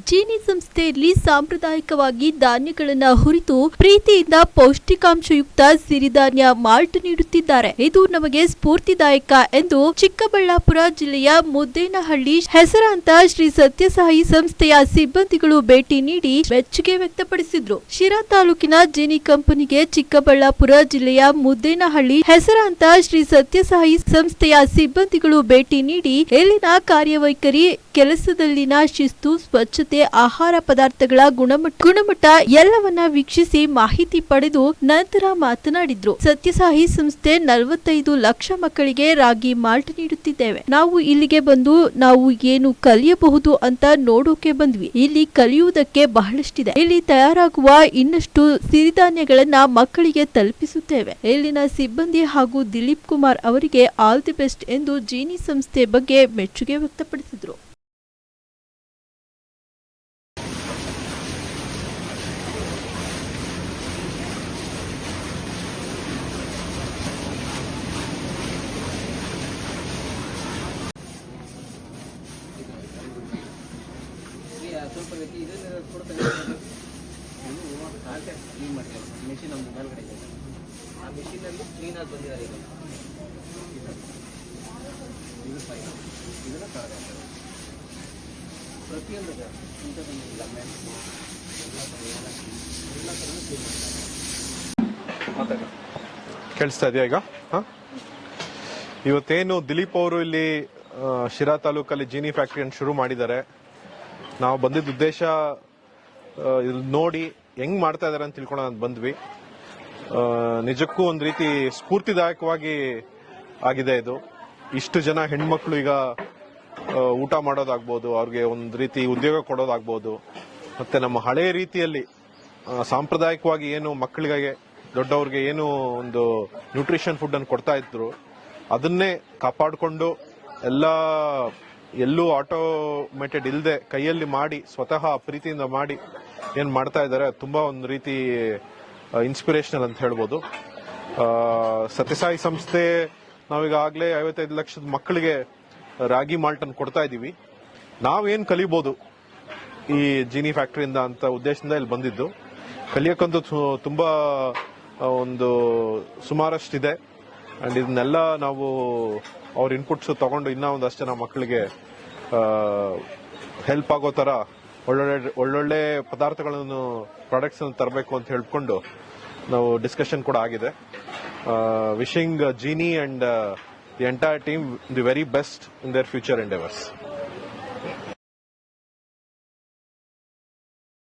ಜೀನಿ ಸಂಸ್ಥೆಯಲ್ಲಿ ಸಾಂಪ್ರದಾಯಿಕವಾಗಿ ಧಾನ್ಯಗಳನ್ನು ಹುರಿದು ಪ್ರೀತಿಯಿಂದ ಪೌಷ್ಟಿಕಾಂಶಯುಕ್ತ ಸಿರಿಧಾನ್ಯ ಮಾಲ್ಟ್ ನೀಡುತ್ತಿದ್ದಾರೆ. ಇದು ನಮಗೆ ಸ್ಫೂರ್ತಿದಾಯಕ ಎಂದು ಚಿಕ್ಕಬಳ್ಳಾಪುರ ಜಿಲ್ಲೆಯ ಮುದ್ದೇನಹಳ್ಳಿ ಹೆಸರಾಂತ ಶ್ರೀ ಸತ್ಯಸಾಯಿ ಸಂಸ್ಥೆಯ ಸಿಬ್ಬಂದಿಗಳು ಭೇಟಿ ನೀಡಿ ಮೆಚ್ಚುಗೆ ವ್ಯಕ್ತಪಡಿಸಿದ್ರು. ಶಿರಾ ತಾಲೂಕಿನ ಜೀನಿ ಕಂಪನಿಗೆ ಚಿಕ್ಕಬಳ್ಳಾಪುರ ಜಿಲ್ಲೆಯ ಮುದ್ದೇನಹಳ್ಳಿ ಹೆಸರಾಂತ ಶ್ರೀ ಸತ್ಯಸಾಯಿ ಸಂಸ್ಥೆಯ ಸಿಬ್ಬಂದಿಗಳು ಭೇಟಿ ನೀಡಿ ಇಲ್ಲಿನ ಕಾರ್ಯವೈಖರಿ, ಕೆಲಸದಲ್ಲಿನ ಶಿಸ್ತು, ಸ್ವಚ್ಛತೆ, ಆಹಾರ ಪದಾರ್ಥಗಳ ಗುಣಮಟ್ಟ ಎಲ್ಲವನ್ನ ವೀಕ್ಷಿಸಿ ಮಾಹಿತಿ ಪಡೆದು ನಂತರ ಮಾತನಾಡಿದ್ರು. ಸತ್ಯಸಾಯಿ ಸಂಸ್ಥೆ 45 ಲಕ್ಷ ಮಕ್ಕಳಿಗೆ ರಾಗಿ ಮಾಲ್ಟ್ ನೀಡುತ್ತಿದ್ದೇವೆ. ನಾವು ಇಲ್ಲಿಗೆ ಬಂದು ನಾವು ಏನು ಕಲಿಯಬಹುದು ಅಂತ ನೋಡೋಕೆ ಬಂದ್ವಿ. ಇಲ್ಲಿ ಕಲಿಯುವುದಕ್ಕೆ ಬಹಳಷ್ಟಿದೆ. ಇಲ್ಲಿ ತಯಾರಾಗುವ ಇನ್ನಷ್ಟು ಸಿರಿಧಾನ್ಯಗಳನ್ನ ಮಕ್ಕಳಿಗೆ ತಲುಪಿಸುತ್ತೇವೆ. ಇಲ್ಲಿನ ಸಿಬ್ಬಂದಿ ಹಾಗೂ ದಿಲೀಪ್ ಕುಮಾರ್ ಅವರಿಗೆ ಆಲ್ ದಿ ಬೆಸ್ಟ್ ಎಂದು ಜೀನಿ ಸಂಸ್ಥೆ ಬಗ್ಗೆ ಮೆಚ್ಚುಗೆ ವ್ಯಕ್ತಪಡಿಸಿದ್ರು. ಸ್ವಲ್ಪ ಇದನ್ನು ಕೊಡ್ತೇನೆ. ಕ್ಲೀನ್ ಮಾಡ್ತೇವೆ. ಮೆಷಿನ್ ಒಂದು ಮೇಲ್ಗಡೆ ಇದೆ. ಆ ಮೆಷಿನಲ್ಲಿ ಕ್ಲೀನಾಗಿ ಬಂದಿದ್ದಾರೆ. ಈಗ ಇದು ಫೈನ್, ಇದನ್ನು ಕಳೆದಾಗ್ತದೆ. ಪ್ರತಿಯೊಂದು ಇಂಥದ್ದೊಂದು ಲೆಮನ್ ಎಲ್ಲ ಥರನೂ ಕ್ಲೀನ್ ಮಾಡ್ತಾರೆ. ಕೇಳಿಸ್ತಾ ಇದೆಯಾ ಈಗ? ಇವತ್ತೇನು ದಿಲೀಪ್ ಅವರು ಇಲ್ಲಿ ಶಿರಾ ತಾಲೂಕಲ್ಲಿ ಜೀನಿ ಫ್ಯಾಕ್ಟ್ರಿಯನ್ನು ಶುರು ಮಾಡಿದ್ದಾರೆ. ನಾವು ಬಂದಿದ್ದ ಉದ್ದೇಶ ನೋಡಿ ಹೆಂಗ್ ಮಾಡ್ತಾ ಇದಾರೆ ಅಂತ ತಿಳ್ಕೊಳ್ಳೋಣ ಬಂದ್ವಿ. ನಿಜಕ್ಕೂ ಒಂದ್ ರೀತಿ ಸ್ಫೂರ್ತಿದಾಯಕವಾಗಿ ಆಗಿದೆ ಇದು. ಇಷ್ಟು ಜನ ಹೆಣ್ಮಕ್ಳು ಈಗ ಊಟ ಮಾಡೋದಾಗ್ಬೋದು, ಅವ್ರಿಗೆ ಒಂದ್ ರೀತಿ ಉದ್ಯೋಗ ಕೊಡೋದಾಗ್ಬೋದು, ಮತ್ತೆ ನಮ್ಮ ಹಳೆ ರೀತಿಯಲ್ಲಿ ಸಾಂಪ್ರದಾಯಿಕವಾಗಿ ಏನು ಮಕ್ಕಳಿಗೆ, ದೊಡ್ಡವ್ರಿಗೆ ಏನು ಒಂದು ನ್ಯೂಟ್ರಿಷನ್ ಫುಡ್ ಅನ್ನು ಕೊಡ್ತಾ ಇದ್ರು, ಅದನ್ನೇ ಕಾಪಾಡಿಕೊಂಡು ಎಲ್ಲೂ ಆಟೋಮೇಟೆಡ್ ಇಲ್ಲದೆ ಕೈಯಲ್ಲಿ ಮಾಡಿ ಸ್ವತಃ ಪ್ರೀತಿಯಿಂದ ಮಾಡಿ ಏನ್ ಮಾಡ್ತಾ ಇದ್ದಾರೆ, ತುಂಬಾ ಒಂದು ರೀತಿ ಇನ್ಸ್ಪಿರೇಷನಲ್ ಅಂತ ಹೇಳ್ಬೋದು. ಸತ್ಯಸಾಯಿ ಸಂಸ್ಥೆ ನಾವೀಗಾಗಲೇ 55 ಲಕ್ಷದ ಮಕ್ಕಳಿಗೆ ರಾಗಿ ಮಾಲ್ಟ್ ಅನ್ನು ಕೊಡ್ತಾ ಇದೀವಿ. ನಾವೇನ್ ಕಲಿಬಹುದು ಈ ಜೀನಿ ಫ್ಯಾಕ್ಟರಿಯಿಂದ ಅಂತ ಉದ್ದೇಶದಿಂದ ಇಲ್ಲಿ ಬಂದಿದ್ದು. ಕಲಿಯಕ್ಕಂತೂ ತುಂಬಾ ಒಂದು ಸುಮಾರಷ್ಟಿದೆ. ಅಂಡ್ ಇದನ್ನೆಲ್ಲ ನಾವು ಅವ್ರ ಇನ್ಪುಟ್ಸ್ ತಗೊಂಡು ಇನ್ನೂ ಒಂದಷ್ಟು ಜನ ಮಕ್ಕಳಿಗೆ ಹೆಲ್ಪ್ ಆಗೋ ತರ ಒಳ್ಳೊಳ್ಳೆ ಪದಾರ್ಥಗಳನ್ನು, ಪ್ರಾಡಕ್ಟ್ಸ್ ಅನ್ನು ತರಬೇಕು ಅಂತ ಹೇಳ್ಕೊಂಡು ನಾವು ಡಿಸ್ಕಷನ್ ಕೂಡ ಆಗಿದೆ. Wishing Genie and the entire team the very best in their future ಎಂಡೆವರ್ಸ್.